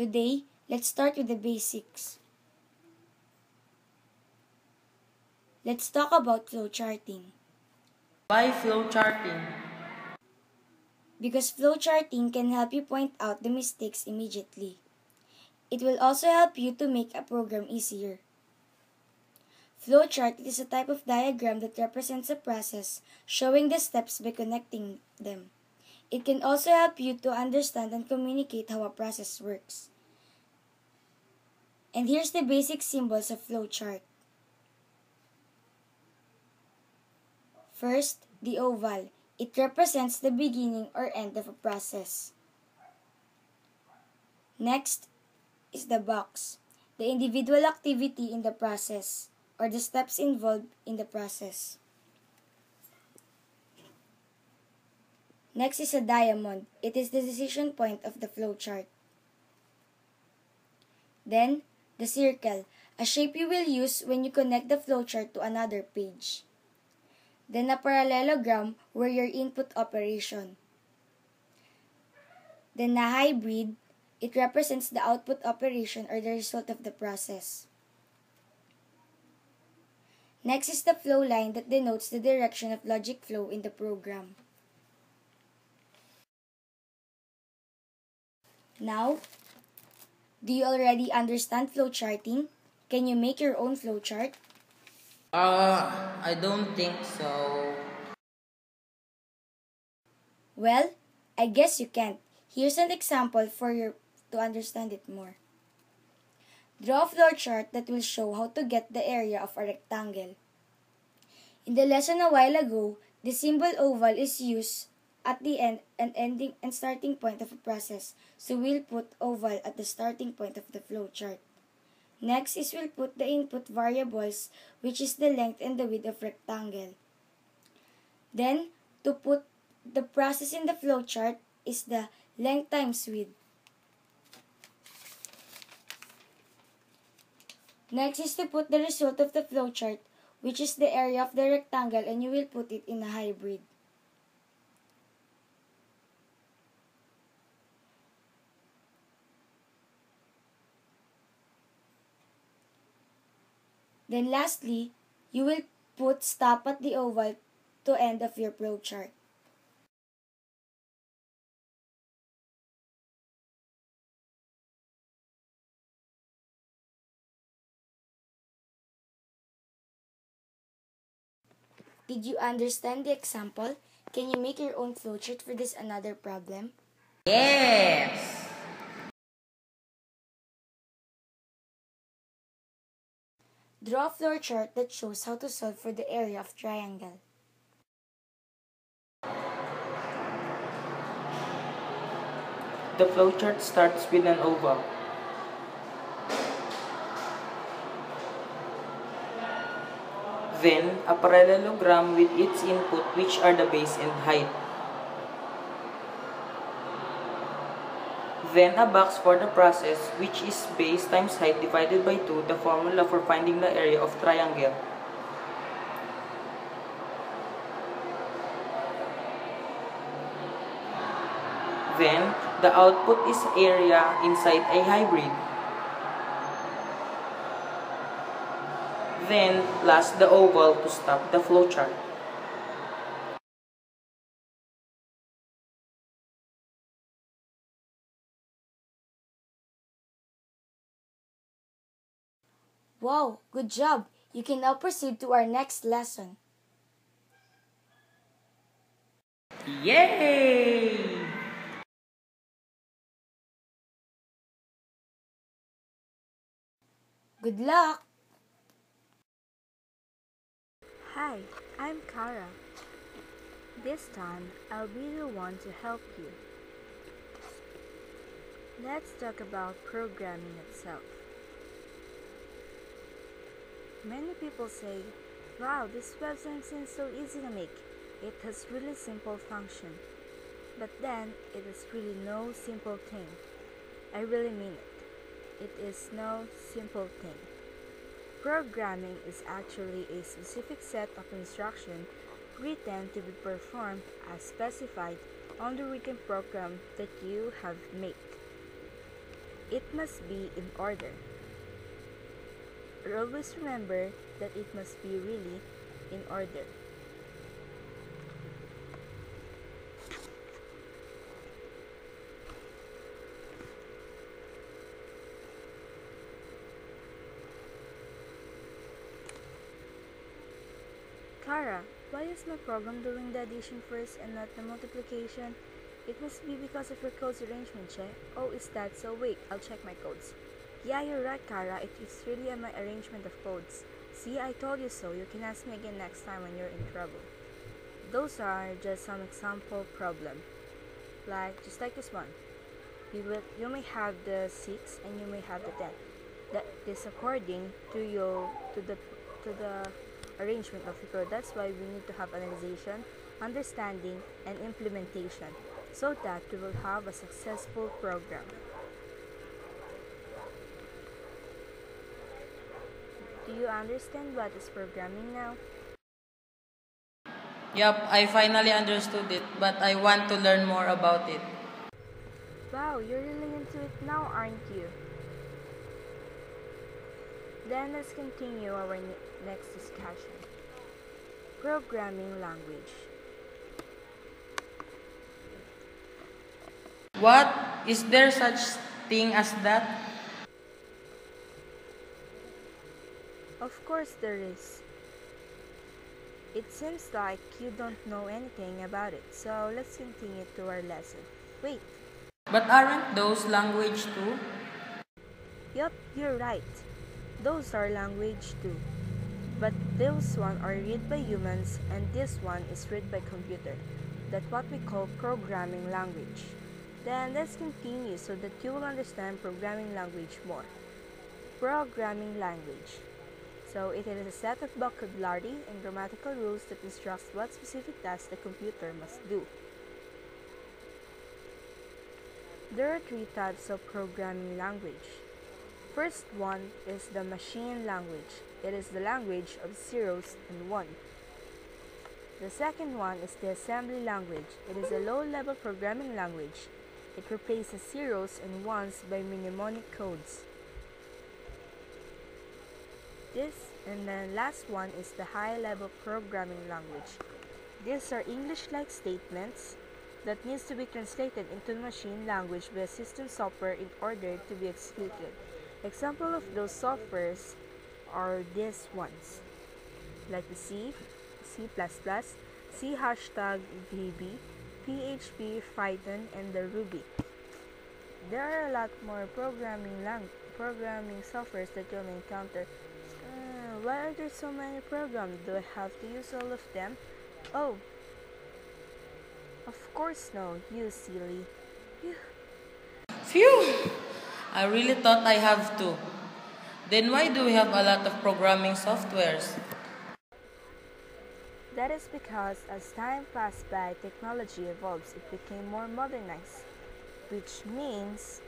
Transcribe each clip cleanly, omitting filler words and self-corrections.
Today, let's start with the basics. Let's talk about flowcharting. Why flowcharting? Because flowcharting can help you point out the mistakes immediately. It will also help you to make a program easier. Flowchart is a type of diagram that represents a process, showing the steps by connecting them. It can also help you to understand and communicate how a process works. And here's the basic symbols of flowchart. First, the oval. It represents the beginning or end of a process. Next is the box, the individual activity in the process, or the steps involved in the process. Next is a diamond. It is the decision point of the flowchart. Then, the circle, a shape you will use when you connect the flowchart to another page. Then a parallelogram where your input operation. Then a hybrid, it represents the output operation or the result of the process. Next is the flow line that denotes the direction of logic flow in the program. Now, do you already understand flowcharting? Can you make your own flowchart? I don't think so. Well, I guess you can't. Here's an example to understand it more. Draw a flowchart that will show how to get the area of a rectangle. In the lesson a while ago, the symbol oval is used at the end and ending and starting point of a process, so we'll put oval at the starting point of the flowchart. Next is we'll put the input variables, which is the length and the width of rectangle. Then, to put the process in the flowchart is the length times width. Next is to put the result of the flowchart, which is the area of the rectangle, and you will put it in a hybrid. Then lastly, you will put stop at the oval to end of your flowchart. Did you understand the example? Can you make your own flowchart for this another problem? Yes! Draw a flowchart that shows how to solve for the area of triangle. The flowchart starts with an oval. Then, a parallelogram with its input, which are the base and height. Then, a box for the process, which is base times height divided by 2, the formula for finding the area of triangle. Then, the output is area inside a hybrid. Then, last the oval to stop the flowchart. Wow, good job! You can now proceed to our next lesson. Yay! Good luck! Hi, I'm Kara. This time, I'll be the one to help you. Let's talk about programming itself. Many people say, wow, this website seems so easy to make. It has really simple function. But then, it is really no simple thing. I really mean it. It is no simple thing. Programming is actually a specific set of instructions written to be performed as specified on the written program that you have made. it must be in order. Always remember that it must be really in order. Kara, why is my program doing the addition first and not the multiplication? It must be because of your code's arrangement, che. Oh, is that so? Wait, I'll check my codes. Yeah, you're right, Kara. It is really my arrangement of codes. See, I told you so. You can ask me again next time when you're in trouble. Those are just some example problem. Just like this one. You may have the 6 and you may have the 10. That is according to the arrangement of the code. That's why we need to have analyzation, understanding, and implementation so that we will have a successful program. Do you understand what is programming now? Yup, I finally understood it, but I want to learn more about it. Wow, you're really into it now, aren't you? Then let's continue our next discussion. Programming language. What? Is there such thing as that? Of course there is. It seems like you don't know anything about it, so let's continue to our lesson. Wait. But aren't those language too? Yup, you're right. Those are language too. But those one are read by humans and this one is read by computer. That's what we call programming language. Then let's continue so that you will understand programming language more. Programming language. So it is a set of vocabulary and grammatical rules that instructs what specific tasks the computer must do. There are 3 types of programming language. First one is the machine language. It is the language of zeros and one. The second one is the assembly language. It is a low-level programming language. It replaces zeros and ones by mnemonic codes. And the last one is the high-level programming language. These are English-like statements that needs to be translated into machine language by a system software in order to be executed. Example of those softwares are these ones, like the C, C++, C#, VB, PHP, Python, and the Ruby. There are a lot more programming softwares that you'll encounter. Why are there so many programs? Do I have to use all of them? Oh, of course no, you silly. Phew! I really thought I have to. Then why do we have a lot of programming softwares? That is because as time passed by, technology evolves. It became more modernized, which means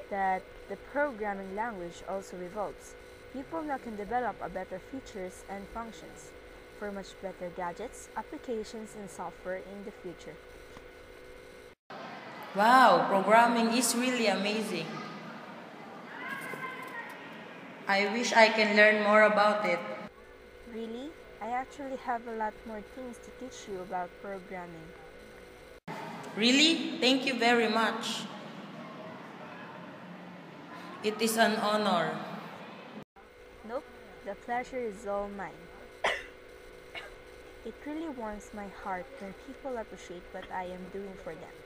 that the programming language also evolves. People now can develop a better features and functions for much better gadgets, applications, and software in the future. Wow, programming is really amazing. I wish I can learn more about it. Really? I actually have a lot more things to teach you about programming. Really? Thank you very much. It is an honor. Nope, the pleasure is all mine. It really warms my heart when people appreciate what I am doing for them,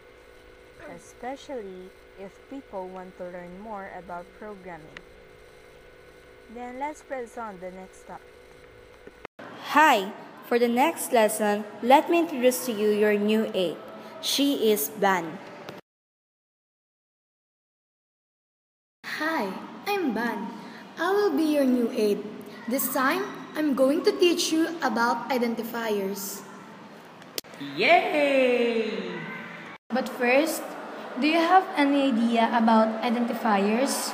especially if people want to learn more about programming. Then let's press on the next topic. Hi! For the next lesson, let me introduce to you your new aide. She is Ban. Hi, I'm Ban. I will be your new aide. This time, I'm going to teach you about identifiers. Yay! But first, do you have any idea about identifiers?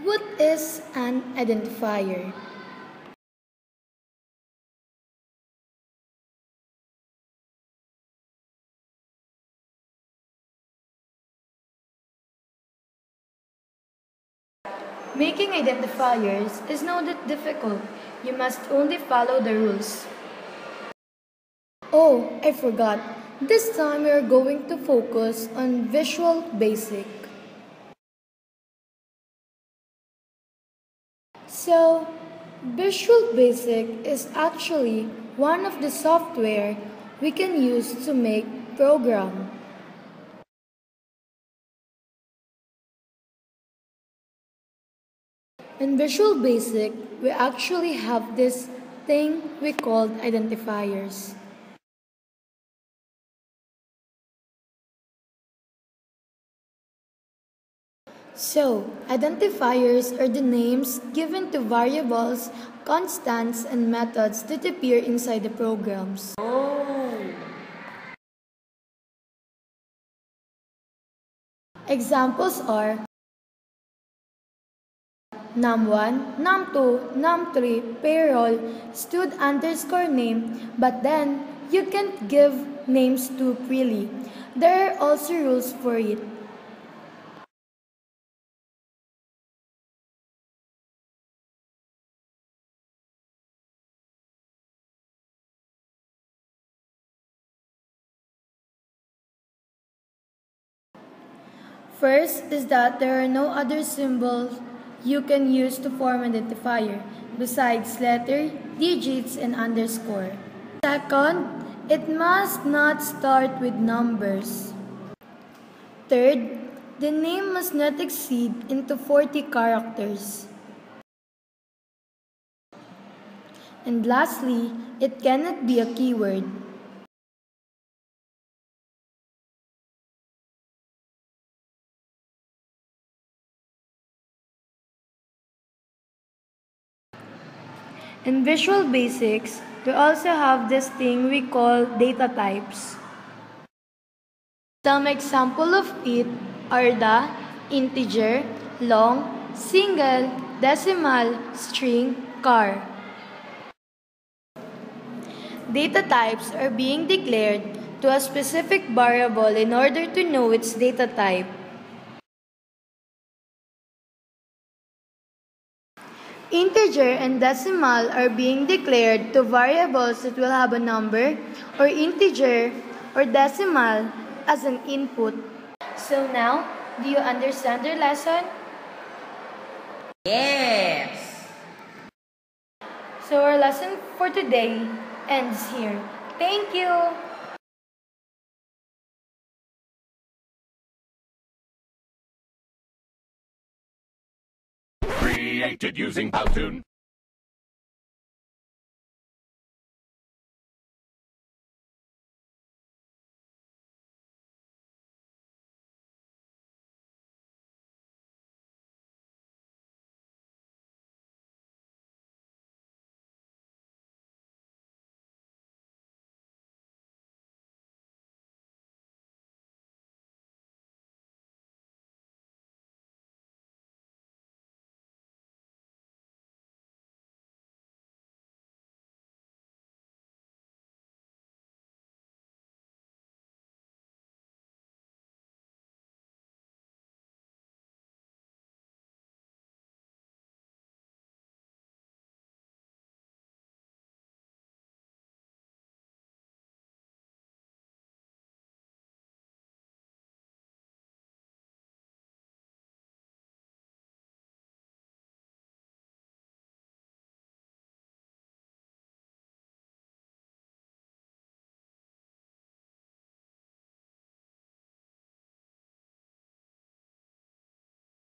What is an identifier? Making identifiers is not that difficult. You must only follow the rules. Oh, I forgot. This time we are going to focus on Visual Basic. So, Visual Basic is actually one of the software we can use to make program. In Visual Basic, we actually have this thing we called identifiers. So, identifiers are the names given to variables, constants, and methods that appear inside the programs. Examples are num1, num2, num3, payroll, stud underscore name, but then you can't give names too freely. There are also rules for it. First is that there are no other symbols you can use to form an identifier besides letter, digits, and underscore. Second, it must not start with numbers. Third, the name must not exceed into 40 characters. And lastly, it cannot be a keyword. In Visual Basics, we also have this thing we call data types. Some example of it are the integer, long, single, decimal, string, char. Data types are being declared to a specific variable in order to know its data type. Integer and decimal are being declared to variables that will have a number or integer or decimal as an input. So now, do you understand your lesson? Yes! So our lesson for today ends here. Thank you! Created using Powtoon.